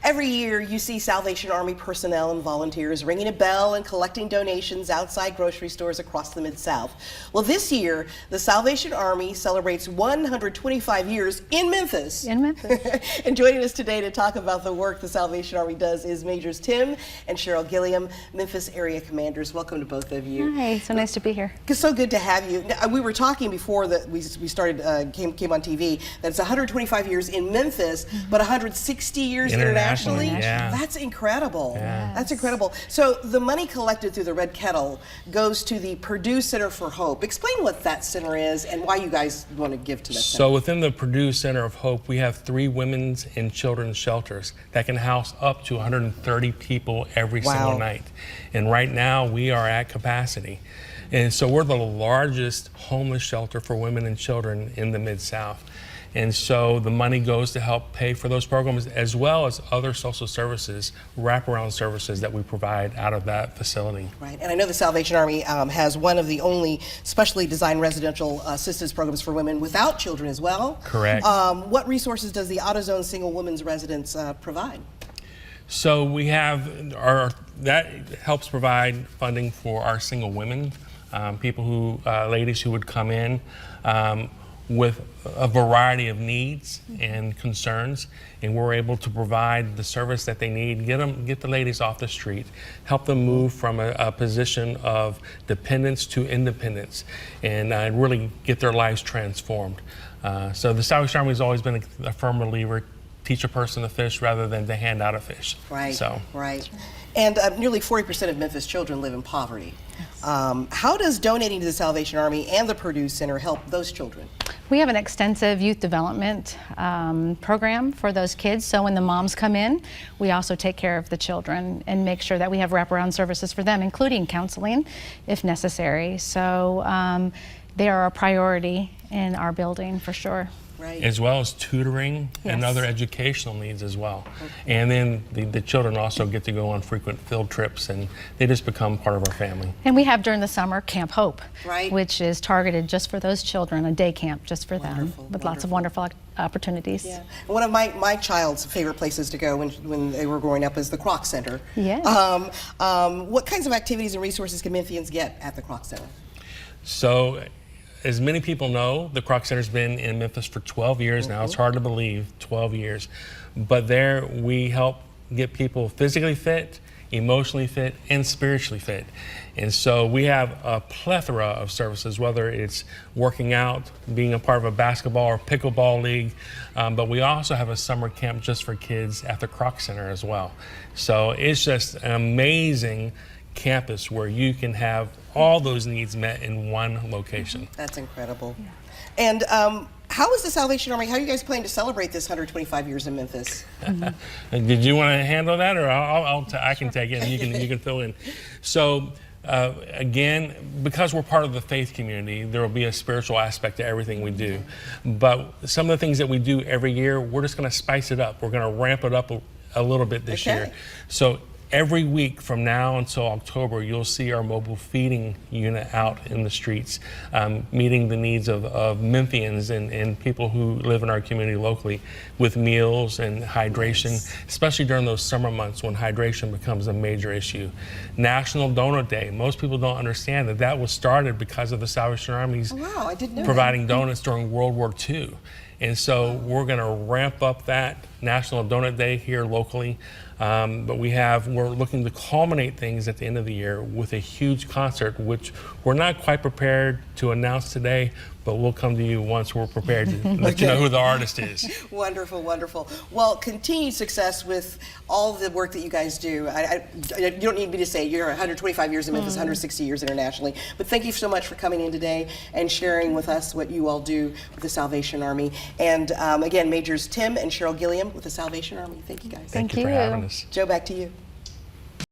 Every year you see Salvation Army personnel and volunteers ringing a bell and collecting donations outside grocery stores across the Mid-South. Well, this year the Salvation Army celebrates 125 years in Memphis. In Memphis. And joining us today to talk about the work the Salvation Army does is Majors Tim and Cheryl Gilliam, Memphis area commanders. Welcome to both of you. Hi, so nice to be here. It's so good to have you. We were talking before that we started came on TV that it's 125 years in Memphis, but 160 years internationally. Yeah. That's incredible. Yeah. That's incredible. So the money collected through the Red Kettle goes to the Purdue Center for Hope. Explain what that center is and why you guys want to give to that center. So within the Purdue Center of Hope, we have 3 women's and children's shelters that can house up to 130 people every single night. And right now we are at capacity. And so we're the largest homeless shelter for women and children in the Mid-South. And so the money goes to help pay for those programs as well as other social services, wraparound services that we provide out of that facility. Right, and I know the Salvation Army has one of the only specially designed residential assistance programs for women without children as well. Correct. What resources does the AutoZone Single Women's Residence provide? So we have that helps provide funding for our single women, people who, ladies who would come in with a variety of needs and concerns, and we're able to provide the service that they need, get the ladies off the street, help them move from a position of dependence to independence, and really get their lives transformed. So the Salvation Army has always been a firm believer, teach a person to fish rather than to hand out a fish. Right, so. Right. And nearly 40% of Memphis children live in poverty. Yes. How does donating to the Salvation Army and the Purdue Center help those children? We have an extensive youth development program for those kids. So when the moms come in, we also take care of the children and make sure that we have wraparound services for them, including counseling if necessary. So they are a priority in our building for sure. Right. As well as tutoring and other educational needs as well. Okay. And then the children also get to go on frequent field trips, and they just become part of our family. And we have during the summer Camp Hope, right, which is targeted just for those children, a day camp just for them, with lots of wonderful opportunities. Yeah. One of my child's favorite places to go when they were growing up is the Croc Center. Yeah. What kinds of activities and resources can Memphians get at the Croc Center? So, as many people know, the Croc Center's been in Memphis for 12 years now. It's hard to believe, 12 years. But there we help get people physically fit, emotionally fit, and spiritually fit. And so we have a plethora of services, whether it's working out, being a part of a basketball or pickleball league, but we also have a summer camp just for kids at the Croc Center as well. So it's just an amazing campus where you can have all those needs met in one location. That's incredible. Yeah. And how is the Salvation Army, how are you guys planning to celebrate this 125 years in Memphis? Did you want to handle that, or I can take it and you can fill in? So again, because we're part of the faith community, there will be a spiritual aspect to everything we do. But some of the things that we do every year, we're just going to spice it up. We're going to ramp it up a little bit this year. So every week from now until October, you'll see our mobile feeding unit out in the streets, meeting the needs of Memphians and people who live in our community locally with meals and hydration, especially during those summer months when hydration becomes a major issue. National Donut Day. Most people don't understand that was started because of the Salvation Army's providing donuts during World War II. And so we're going to ramp up that National Donut Day here locally. But we're looking to culminate things at the end of the year with a huge concert, which we're not quite prepared to announce today, but we'll come to you once we're prepared to let you know who the artist is. Wonderful, wonderful. Well, continued success with all the work that you guys do. You don't need me to say you're 125 years in Memphis, 160 years internationally, but thank you so much for coming in today and sharing with us what you all do with the Salvation Army. And again, Majors Tim and Cheryl Gilliam with the Salvation Army. Thank you guys. Thank you for having us. Joe, back to you.